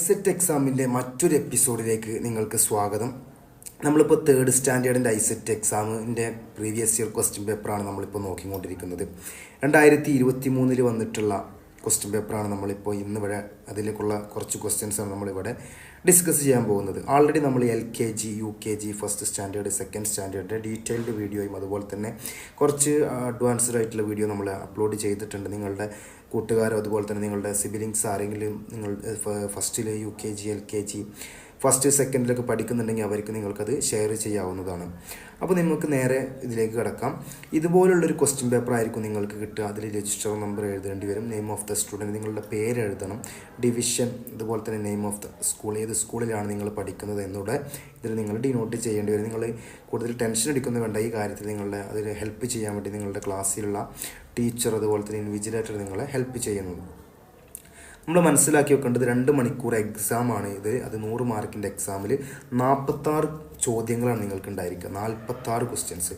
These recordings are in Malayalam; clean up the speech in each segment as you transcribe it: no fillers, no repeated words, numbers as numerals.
സെറ്റ് എക്സാമിൻ്റെ മറ്റൊരു എപ്പിസോഡിലേക്ക് നിങ്ങൾക്ക് സ്വാഗതം. നമ്മളിപ്പോൾ തേർഡ് സ്റ്റാൻഡേർഡിൻ്റെ ഐസെറ്റ് എക്സാമിൻ്റെ പ്രീവിയസ് ഇയർ ക്വസ്റ്റ്യൻ പേപ്പറാണ് നമ്മളിപ്പോൾ നോക്കിക്കൊണ്ടിരിക്കുന്നത്. 2023 വന്നിട്ടുള്ള ക്വസ്റ്റ്യൻ പേപ്പറാണ് നമ്മളിപ്പോൾ ഇന്നിവിടെ അതിലേക്കുള്ള കുറച്ച് ക്വസ്റ്റ്യൻസാണ് നമ്മളിവിടെ ഡിസ്കസ് ചെയ്യാൻ പോകുന്നത്. ആൾറെഡി നമ്മൾ LKG, UKG, first standard, second സ്റ്റാൻഡേർഡിൻ്റെ ഡീറ്റെയിൽഡ് വീഡിയോയും അതുപോലെ തന്നെ കുറച്ച് അഡ്വാൻസ്ഡ് ആയിട്ടുള്ള വീഡിയോ നമ്മൾ അപ്ലോഡ് ചെയ്തിട്ടുണ്ട്. നിങ്ങളുടെ കൂട്ടുകാരോ അതുപോലെ തന്നെ നിങ്ങളുടെ സിബിലിങ്സ് ആരെങ്കിലും നിങ്ങൾ ഫസ്റ്റിൽ UKG, LKG, ഫസ്റ്റ് സെക്കൻഡിലൊക്കെ പഠിക്കുന്നുണ്ടെങ്കിൽ അവർക്ക് നിങ്ങൾക്കത് ഷെയർ ചെയ്യാവുന്നതാണ്. അപ്പോൾ നിങ്ങൾക്ക് നേരെ ഇതിലേക്ക് കിടക്കാം. ഇതുപോലുള്ളൊരു ക്വസ്റ്റ്യൻ പേപ്പർ ആയിരിക്കും നിങ്ങൾക്ക് കിട്ടുക. അതിൽ രജിസ്റ്റർ നമ്പർ എഴുതേണ്ടി വരും, നെയിം ഓഫ് ദ സ്റ്റുഡൻറ്റ്, നിങ്ങളുടെ പേര് എഴുതണം, ഡിവിഷൻ, അതുപോലെ തന്നെ നെയിം ഓഫ് ദ സ്കൂൾ, ഏത് സ്കൂളിലാണ് നിങ്ങൾ പഠിക്കുന്നത് എന്നൂടെ ഇതിൽ നിങ്ങൾ ഡിനോട്ട് ചെയ്യേണ്ടി വരും. നിങ്ങൾ കൂടുതൽ ടെൻഷൻ എടുക്കുന്നത് വേണ്ട. ഈ കാര്യത്തിൽ നിങ്ങളുടെ അതിൽ ഹെൽപ്പ് ചെയ്യാൻ വേണ്ടി നിങ്ങളുടെ ക്ലാസ്സിലുള്ള ടീച്ചർ അതുപോലെ തന്നെ ഇൻവിജിലേറ്റർ നിങ്ങളെ ഹെൽപ്പ് ചെയ്യുന്നത്. നമ്മൾ മനസ്സിലാക്കി വെക്കേണ്ടത് 2 മണിക്കൂർ എക്സാമാണ് ഇത്. അത് 100 മാർക്കിൻ്റെ എക്സാമിൽ 46 ചോദ്യങ്ങളാണ് നിങ്ങൾക്ക് ഉണ്ടായിരിക്കുക, 46 ക്വസ്റ്റ്യൻസ്.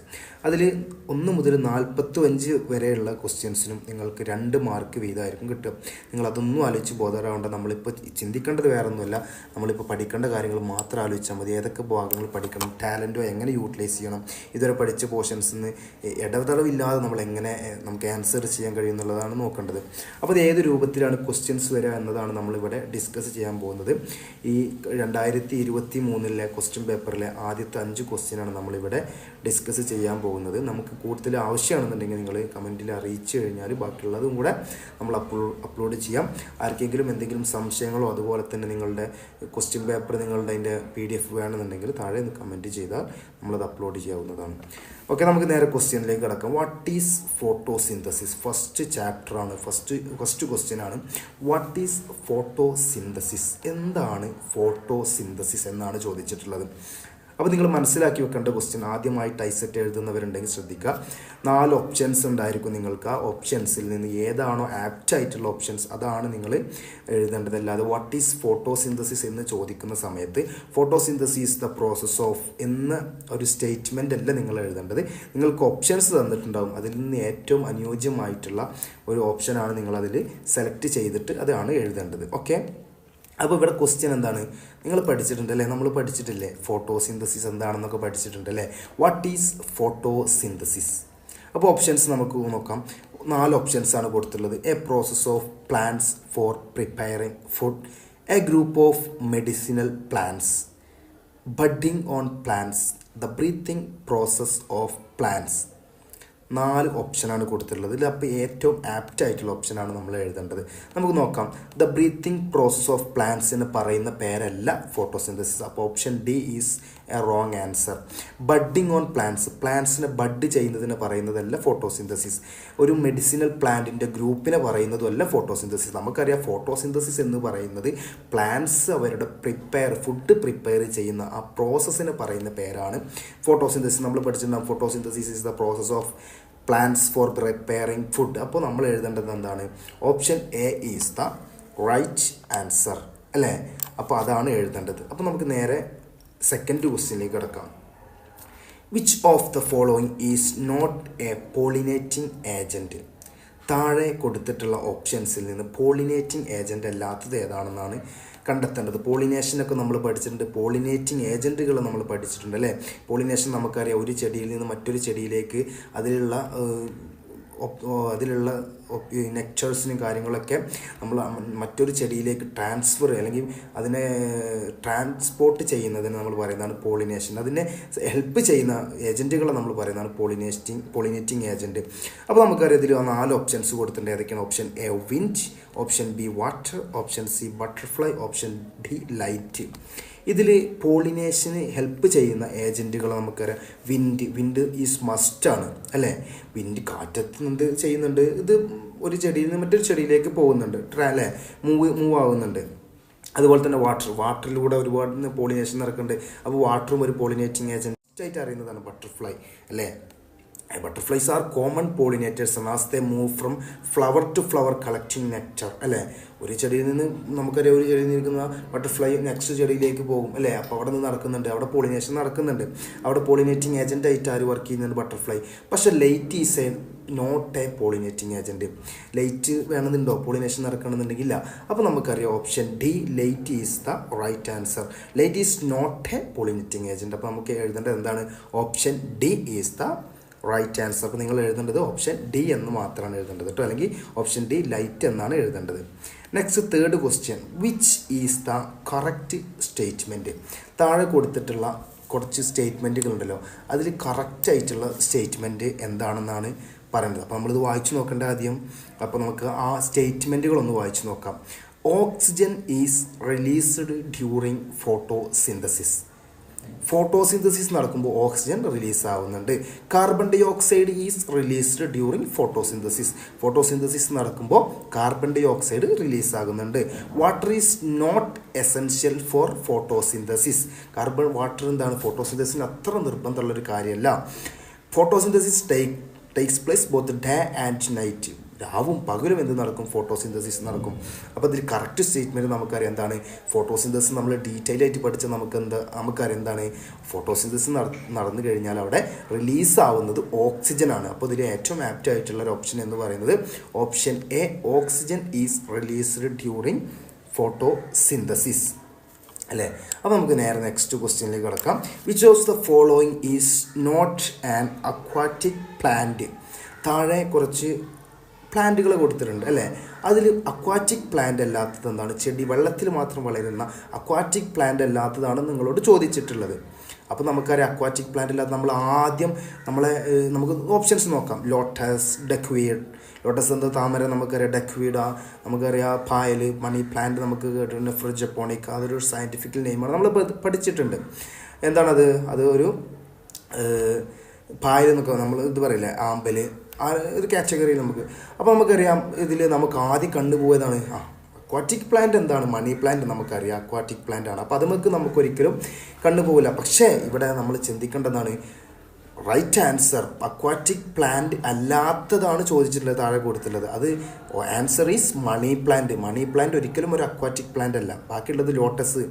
അതിൽ 1 മുതൽ 45 വരെയുള്ള ക്വസ്റ്റ്യൻസിനും നിങ്ങൾക്ക് 2 മാർക്ക് വീതമായിരിക്കും കിട്ടുക. നിങ്ങളതൊന്നും ആലോചിച്ച് ബോധരാവേണ്ട. നമ്മളിപ്പോൾ ചിന്തിക്കേണ്ടത് വേറെ ഒന്നുമില്ല, നമ്മളിപ്പോൾ പഠിക്കേണ്ട കാര്യങ്ങൾ മാത്രം ആലോചിച്ചാൽ മതി. ഏതൊക്കെ ഭാഗങ്ങൾ പഠിക്കണം, ടാലൻറ്റോ എങ്ങനെ യൂട്ടിലൈസ് ചെയ്യണം, ഇതുവരെ പഠിച്ച പോർഷൻസിൽ നിന്ന് ഇടതടവില്ലാതെ നമ്മൾ എങ്ങനെ നമുക്ക് ആൻസർ ചെയ്യാൻ കഴിയും എന്നുള്ളതാണ് നോക്കേണ്ടത്. അപ്പോൾ അത് ഏത് രൂപത്തിലാണ് ക്വസ്റ്റ്യൻസ് വരിക എന്നതാണ് നമ്മളിവിടെ ഡിസ്കസ് ചെയ്യാൻ പോകുന്നത്. ഈ 2023 ക്വസ്റ്റ്യൻ പേപ്പറിലെ ആദ്യത്തെ 5 ക്വസ്റ്റ്യനാണ് നമ്മളിവിടെ ഡിസ്കസ് ചെയ്യാൻ പോകുന്നത്. നമുക്ക് കൂടുതൽ ആവശ്യമാണെന്നുണ്ടെങ്കിൽ നിങ്ങൾ കമൻറ്റിൽ അറിയിച്ചു കഴിഞ്ഞാൽ ബാക്കിയുള്ളതും കൂടെ നമ്മൾ അപ്ലോഡ് ചെയ്യാം. ആർക്കെങ്കിലും എന്തെങ്കിലും സംശയങ്ങളോ അതുപോലെ തന്നെ നിങ്ങളുടെ ക്വസ്റ്റ്യൻ പേപ്പർ നിങ്ങളുടെ അതിൻ്റെ PDF വേണമെന്നുണ്ടെങ്കിൽ താഴെ കമൻറ്റ് ചെയ്താൽ നമ്മളത് അപ്ലോഡ് ചെയ്യാവുന്നതാണ്. ഓക്കെ, നമുക്ക് നേരെ ക്വസ്റ്റ്യനിലേക്ക് കിടക്കാം. What is photosynthesis? ഫസ്റ്റ് ചാപ്റ്ററാണ്, ഫസ്റ്റ് ക്വസ്റ്റ്യൻ ആണ്. What is photosynthesis? എന്താണ് ഫോട്ടോസിന്തസിസ് എന്നാണ് ചോദിച്ചിട്ടുള്ളത്. അപ്പോൾ നിങ്ങൾ മനസ്സിലാക്കി വെക്കേണ്ട ക്വസ്റ്റ്യൻ, ആദ്യമായിട്ട് ഐസെറ്റ് എഴുതുന്നവരുണ്ടെങ്കിൽ ശ്രദ്ധിക്കുക. 4 ഓപ്ഷൻസ് ഉണ്ടായിരിക്കും നിങ്ങൾക്ക്. ആ ഓപ്ഷൻസിൽ നിന്ന് ഏതാണോ ആപ്റ്റ് ആയിട്ടുള്ള ഓപ്ഷൻസ് അതാണ് നിങ്ങൾ എഴുതേണ്ടത്. അല്ലാതെ വാട്ട് ഈസ് ഫോട്ടോസിന്തസിസ് എന്ന് ചോദിക്കുന്ന സമയത്ത് ഫോട്ടോസിന്തസിസ് ദ പ്രോസസ് ഓഫ് എന്ന ഒരു സ്റ്റേറ്റ്മെൻ്റ് അല്ല നിങ്ങൾ എഴുതേണ്ടത്. നിങ്ങൾക്ക് ഓപ്ഷൻസ് തന്നിട്ടുണ്ടാകും, അതിൽ നിന്ന് ഏറ്റവും അനുയോജ്യമായിട്ടുള്ള ഒരു ഓപ്ഷനാണ് നിങ്ങളതിൽ സെലക്ട് ചെയ്തിട്ട് അതാണ് എഴുതേണ്ടത്. ഓക്കെ, അപ്പോൾ ഇവിടെ ക്വസ്റ്റ്യൻ എന്താണ്? നിങ്ങൾ പഠിച്ചിട്ടുണ്ടല്ലേ, നമ്മൾ പഠിച്ചിട്ടില്ലേ ഫോട്ടോസിന്തസിസ് എന്താണെന്നൊക്കെ പഠിച്ചിട്ടുണ്ടല്ലേ. What is photosynthesis? അപ്പോൾ ഓപ്ഷൻസ് നമുക്ക് നോക്കാം. 4 ഓപ്ഷൻസാണ് കൊടുത്തിട്ടുള്ളത്. A process of plants for preparing food, a group of medicinal plants, budding on plants, the breathing process of plants. 4 ഓപ്ഷനാണ് കൊടുത്തിട്ടുള്ളത്. ഇതിൽ അപ്പോൾ ഏറ്റവും ആപ്റ്റ് ആയിട്ടുള്ള ഓപ്ഷനാണ് നമ്മൾ എഴുതേണ്ടത്. നമുക്ക് നോക്കാം. The breathing process of plants എന്ന് പറയുന്ന പേരല്ല ഫോട്ടോസിന്തസിസ്. അപ്പോൾ option D is a wrong answer. Budding on plants, പ്ലാന്റ്സിനെ ബഡ് ചെയ്യുന്നതിന് പറയുന്നതല്ല ഫോട്ടോസിന്തസിസ്. ഒരു മെഡിസിനൽ പ്ലാന്റിൻ്റെ ഗ്രൂപ്പിനെ പറയുന്നതുമല്ല ഫോട്ടോസിന്തസിസ്. നമുക്കറിയാം ഫോട്ടോസിന്തസിസ് എന്ന് പറയുന്നത് പ്ലാന്റ്സ് അവരുടെ ഫുഡ് പ്രിപ്പയർ ചെയ്യുന്ന ആ പ്രോസസ്സിന് പറയുന്ന പേരാണ് ഫോട്ടോസിന്തസിസ്. നമ്മൾ പഠിച്ചിട്ടുണ്ടാകും photosynthesis is the process of plants for preparing food. അപ്പോൾ നമ്മൾ എഴുതേണ്ടത് എന്താണ്? Option A is the right answer അല്ലേ. അപ്പോൾ അതാണ് എഴുതേണ്ടത്. അപ്പോൾ നമുക്ക് നേരെ സെക്കൻഡ് ക്വസ്റ്റ്യനിലേക്ക് കിടക്കാം. Which of the following is not a pollinating agent? താഴെ കൊടുത്തിട്ടുള്ള ഓപ്ഷൻസിൽ നിന്ന് പോളിനേറ്റിംഗ് ഏജൻറ്റ് അല്ലാത്തത് ഏതാണെന്നാണ് കണ്ടെത്തേണ്ടത്. പോളിനേഷനൊക്കെ നമ്മൾ പഠിച്ചിട്ടുണ്ട്, പോളിനേറ്റിംഗ് ഏജൻറ്റുകൾ നമ്മൾ പഠിച്ചിട്ടുണ്ട് അല്ലേ. പോളിനേഷൻ നമുക്കറിയാം, ഒരു ചെടിയിൽ നിന്ന് മറ്റൊരു ചെടിയിലേക്ക് അതിലുള്ള നെക്ചേഴ്സിനും കാര്യങ്ങളൊക്കെ നമ്മൾ മറ്റൊരു ചെടിയിലേക്ക് ട്രാൻസ്ഫർ അല്ലെങ്കിൽ അതിനെ ട്രാൻസ്പോർട്ട് ചെയ്യുന്നതിന് നമ്മൾ പറയുന്നതാണ് പോളിനേഷൻ. അതിനെ ഹെൽപ്പ് ചെയ്യുന്ന ഏജൻറ്റുകളെ നമ്മൾ പറയുന്നതാണ് പോളിനേറ്റിംഗ് ഏജൻറ്റ്. അപ്പോൾ നമുക്കറിയാം ഇതിൽ 4 ഓപ്ഷൻസ് കൊടുത്തിട്ടുണ്ട്. ഏതൊക്കെയാണ്? Option A wind, option B water, option C butterfly, option D light. ഇതിൽ പോളിനേഷന് ഹെൽപ്പ് ചെയ്യുന്ന ഏജൻറ്റുകൾ നമുക്കറിയാം. വിൻഡ് ഈസ് മസ്റ്റാണ് അല്ലേ. വിൻഡ് കാറ്റെത്തുന്നുണ്ട്, ചെയ്യുന്നുണ്ട്. ഇത് ഒരു ചെടിയിൽ നിന്ന് മറ്റൊരു ചെടിയിലേക്ക് പോകുന്നുണ്ട് അല്ലേ, മൂവ് ആവുന്നുണ്ട്. അതുപോലെ തന്നെ വാട്ടറിലൂടെ ഒരുപാട് പോളിനേഷൻ നടക്കുന്നുണ്ട്. അപ്പോൾ വാട്ടറും ഒരു പോളിനേറ്റിംഗ് ഏജൻറ്റ് ആയിട്ട് അറിയുന്നതാണ് ബട്ടർഫ്ലൈ അല്ലേ. Butterflies are common pollinators as they move from flower to flower collecting nectar അല്ലേ. ഒരു ചെടിയിൽ നിന്ന് നമുക്കറിയാം, ഒരു ചെടിയിൽ നിൽക്കുന്ന ബട്ടർഫ്ലൈ നെക്സ്റ്റ് ചെടിയിലേക്ക് പോകും അല്ലേ. അപ്പോൾ അവിടെ നിന്ന് നടക്കുന്നുണ്ട്, അവിടെ പോളിനേഷൻ നടക്കുന്നുണ്ട്, അവിടെ പോളിനേറ്റിംഗ് ഏജൻ്റ് ആയിട്ട് ആര് വർക്ക് ചെയ്യുന്നുണ്ട്? ബട്ടർഫ്ലൈ. പക്ഷേ light is a not a pollinating agent. Light വേണമെന്നുണ്ടോ പോളിനേഷൻ നടക്കണമെന്നുണ്ടെങ്കിൽ ഇല്ല. അപ്പോൾ നമുക്കറിയാം option D, light is the right answer. Light is not a pollinating agent. അപ്പോൾ നമുക്ക് എഴുതേണ്ടത് എന്താണ്? Option D is the right answer. അപ്പോൾ നിങ്ങൾ എഴുതേണ്ടത് ഓപ്ഷൻ ഡി എന്ന് മാത്രമാണ് എഴുതേണ്ടത് കേട്ടോ, അല്ലെങ്കിൽ ഓപ്ഷൻ ഡി ലൈറ്റ് എന്നാണ് എഴുതേണ്ടത്. Next third question, which is the correct statement? താഴെ കൊടുത്തിട്ടുള്ള കുറച്ച് സ്റ്റേറ്റ്മെൻറ്റുകളുണ്ടല്ലോ, അതിൽ കറക്റ്റായിട്ടുള്ള സ്റ്റേറ്റ്മെൻറ്റ് എന്താണെന്നാണ് പറയുന്നത്. അപ്പോൾ നമ്മളിത് വായിച്ചു നോക്കേണ്ട ആദ്യം. അപ്പോൾ നമുക്ക് ആ സ്റ്റേറ്റ്മെൻറ്റുകളൊന്ന് വായിച്ചു നോക്കാം. Oxygen is released during photosynthesis. Photosynthesis നടക്കുമ്പോൾ ഓക്സിജൻ റിലീസ് ആവുന്നുണ്ട്. Carbon dioxide is released during photosynthesis. Photosynthesis നടക്കുമ്പോൾ കാർബൺ ഡൈ ഓക്സൈഡ് റിലീസ് ആകുന്നുണ്ട്. Water is not essential for photosynthesis. Water എന്താണ്? ഫോട്ടോസിന്തസിന് അത്ര നിർബന്ധമുള്ളൊരു കാര്യമല്ല. Photosynthesis takes place both day and night. രാവും പകലും എന്ത് നടക്കും? ഫോട്ടോസിന്തസിസ് നടക്കും. അപ്പോൾ ഇതിൽ കറക്റ്റ് സ്റ്റേറ്റ്മെൻറ്റ് നമുക്കറിയാം എന്താണ്? ഫോട്ടോസിന്തസിസ് നമ്മൾ ഡീറ്റെയിൽ ആയിട്ട് പഠിച്ച നമുക്കറിയാം എന്താണ്? ഫോട്ടോസിന്തസിസ് നടന്നു കഴിഞ്ഞാൽ അവിടെ റിലീസ് ആവുന്നത് ഓക്സിജനാണ്. അപ്പോൾ ഇതിൽ ഏറ്റവും ആപ്റ്റ് ആയിട്ടുള്ള ഒരു ഓപ്ഷൻ എന്ന് പറയുന്നത് option A, oxygen is released during photosynthesis അല്ലേ. അപ്പോൾ നമുക്ക് നേരെ നെക്സ്റ്റ് ക്വസ്റ്റ്യനിലേക്ക് കിടക്കാം. Which of the following is not an aquatic plant? താഴെ കുറച്ച് പ്ലാന്റുകൾ കൊടുത്തിട്ടുണ്ട് അല്ലേ. അതിൽ അക്വാറ്റിക് പ്ലാന്റ് അല്ലാത്തത് എന്താണ്? ചെടി വെള്ളത്തിൽ മാത്രം വളരുന്ന അക്വാറ്റിക് പ്ലാന്റ് അല്ലാത്തതാണ് നിങ്ങളോട് ചോദിച്ചിട്ടുള്ളത്. അപ്പോൾ നമുക്കറിയാം അക്വാറ്റിക് പ്ലാന്റ് അല്ലാത്ത നമുക്ക് ഓപ്ഷൻസ് നോക്കാം. ലോട്ടസ്, ഡക്വീഡ്. ലോട്ടസ് എന്താ? താമര നമുക്കറിയാം. ഡക്വീഡ് നമുക്കറിയാം. പായൽ, മണി പ്ലാന്റ് നമുക്ക് കേട്ടിട്ടുണ്ട്. ഫ്രിജപ്പോണിക്ക, അതൊരു സയൻറ്റിഫിക്കൽ നെയിമാണ്, നമ്മൾ പഠിച്ചിട്ടുണ്ട്. എന്താണത്? അത് ഒരു പായൽ എന്നൊക്കെ നമ്മൾ ഇത് പറയില്ലേ, ആമ്പൽ, ആ ഒരു കാറ്റഗറിയിൽ നമുക്ക്. അപ്പോൾ നമുക്കറിയാം ഇതിൽ നമുക്ക് ആദ്യം കണ്ടുപോയതാണ് അക്വാറ്റിക് പ്ലാന്റ് എന്താണ്? മണി പ്ലാന്റ് നമുക്കറിയാം അക്വാറ്റിക് പ്ലാന്റ് ആണ്. അപ്പോൾ അത് നമുക്കൊരിക്കലും കണ്ടുപോകില്ല. പക്ഷേ ഇവിടെ നമ്മൾ ചിന്തിക്കേണ്ടതാണ് റൈറ്റ് ആൻസർ അക്വാറ്റിക് പ്ലാന്റ് അല്ലാത്തതാണ് ചോദിച്ചിട്ടുള്ളത്, താഴെ കൊടുത്തിട്ടുള്ളത്. അത് answer is money plant. Money plant ഒരിക്കലും ഒരു അക്വാറ്റിക് പ്ലാന്റ് അല്ല. ബാക്കിയുള്ളത് ലോട്ടസ്.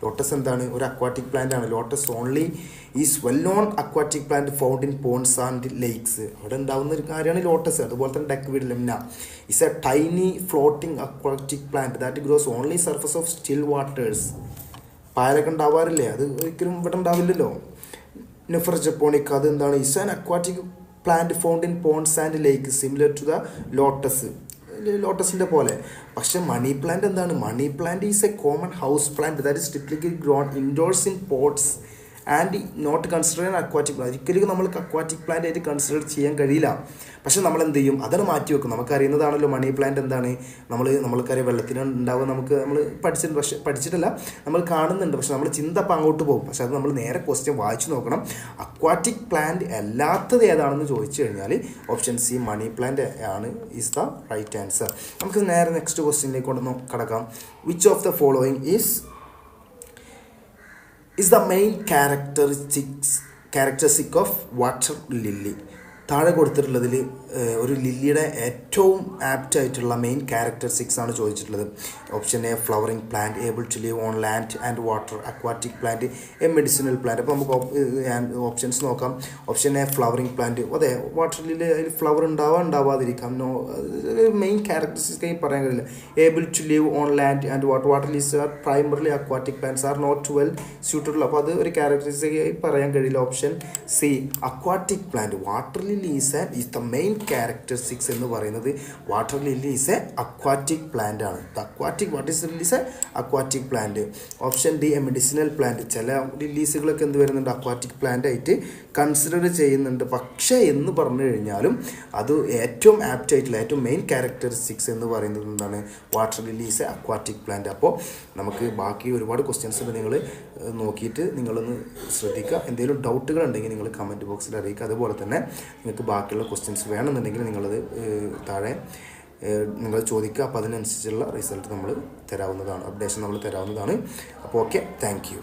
ലോട്ടസ് എന്താണ്? ഒരു അക്വാറ്റിക് പ്ലാന്റ് ആണ്. Lotus only is well known aquatic plant found in ponds and lakes. അവിടെ ഉണ്ടാകുന്ന ഒരു കാര്യമാണ് ലോട്ടസ്. അതുപോലെ തന്നെ duckweed Lemna is a tiny floating aquatic plant that grows only surface of still waters. പായലൊക്കെ ഉണ്ടാവാറില്ലേ? അത് ഒരിക്കലും ഇവിടെ ഉണ്ടാവില്ലല്ലോ. നെഫർ ജപ്പോണിക്ക, അത് എന്താണ്? Is an aquatic plant found in ponds and lake similar to the lotus. ലോട്ടസിൻ്റെ പോലെ. പക്ഷേ മണി പ്ലാന്റ് എന്താണ്? Money plant is a common house plant that is typically grown indoors in pots and not consider aquatic plant. ഒരിക്കലും നമ്മൾക്ക് അക്വാറ്റിക് പ്ലാന്റ് ആയിട്ട് കൺസിഡർ ചെയ്യാൻ കഴിയില്ല. പക്ഷെ നമ്മൾ എന്ത് ചെയ്യും? അതാണ് മാറ്റി വെക്കും. നമുക്കറിയുന്നതാണല്ലോ മണി പ്ലാന്റ് എന്താണ്. നമ്മൾക്കറിയാം വെള്ളത്തിന് ഉണ്ടാവുക, നമ്മൾ പഠിച്ചിട്ടില്ല, നമ്മൾ കാണുന്നുണ്ട്. പക്ഷെ നമ്മൾ ചിന്ത അപ്പം അങ്ങോട്ട് പോകും. പക്ഷെ അത് നമ്മൾ നേരെ ക്വസ്റ്റ്യൻ വായിച്ചു നോക്കണം. അക്വാറ്റിക് പ്ലാന്റ് അല്ലാത്തത് ഏതാണെന്ന് ചോദിച്ചു കഴിഞ്ഞാൽ ഓപ്ഷൻ സി മണി പ്ലാന്റ് ആണ് ഈസ് ദ റൈറ്റ് ആൻസർ. നമുക്ക് നേരെ നെക്സ്റ്റ് ക്വസ്റ്റ്യനിലേക്ക് കൊണ്ടു കടക്കാം. Which of the following is the main characteristic of water lily? താഴെ കൊടുത്തിട്ടുള്ളതിൽ ഒരു ലില്ലിയുടെ ഏറ്റവും ആപ്റ്റ് ആയിട്ടുള്ള മെയിൻ ക്യാരക്ടറിസ്റ്റിക്സ് ആണ് ചോദിച്ചിട്ടുള്ളത്. Option A, flowering plant able to live on land and water. Aquatic plant, a medicinal plant. അപ്പോൾ നമുക്ക് ഓപ്ഷൻസ് നോക്കാം. Option A, flowering plant. അതെ, വാട്ടർ ലില്ലി അതിൽ ഫ്ലവർ ഉണ്ടാവാതിരിക്കാം. മെയിൻ ക്യാരക്ടറിസ്റ്റിക്സ് പറയാൻ കഴിയില്ല. Able to live on land and water. Water lilies are primarily aquatic plants are not well suitable. അപ്പോൾ അത് ഒരു ക്യാരക്ടറിസ്റ്റിക് പറയാൻ കഴിയില്ല. Option C, aquatic plant. Water lily is the main characteristics എന്ന് പറയുന്നത് water lily is a aquatic plant ആണ്. What is lily is a aquatic plant. Option D, a medicinal plant. ചില ലില്ലീസുകളൊക്കെ എന്ത് വരുന്നുണ്ട്? അക്വാറ്റിക് പ്ലാന്റ് ആയിട്ട് കൺസിഡർ ചെയ്യുന്നുണ്ട്. പക്ഷേ എന്ന് പറഞ്ഞു കഴിഞ്ഞാലും അത് ഏറ്റവും ആപ്റ്റ് ആയിട്ടുള്ള ഏറ്റവും മെയിൻ ക്യാരക്ടറിസ്റ്റിക്സ് എന്ന് പറയുന്നത് എന്താണ്? Water lily is a aquatic plant. അപ്പോൾ നമുക്ക് ബാക്കി ഒരുപാട് ക്വസ്റ്റ്യൻസ് ഉണ്ട്. നിങ്ങൾ നോക്കിയിട്ട് നിങ്ങളൊന്ന് ശ്രദ്ധിക്കുക. എന്തെങ്കിലും ഡൗട്ടുകൾ ഉണ്ടെങ്കിൽ നിങ്ങൾ കമൻറ്റ് ബോക്സിൽ അറിയിക്കുക. അതുപോലെ തന്നെ നിങ്ങൾക്ക് ബാക്കിയുള്ള ക്വസ്റ്റ്യൻസ് വേണമെന്നുണ്ടെങ്കിൽ നിങ്ങളത് താഴെ നിങ്ങൾ ചോദിക്കുക. അപ്പോൾ അതിനനുസരിച്ചുള്ള റിസൾട്ട് നമ്മൾ തരാവുന്നതാണ്, അപ്ഡേഷൻ നമ്മൾ തരാവുന്നതാണ്. അപ്പോൾ ഓക്കെ, താങ്ക് യു.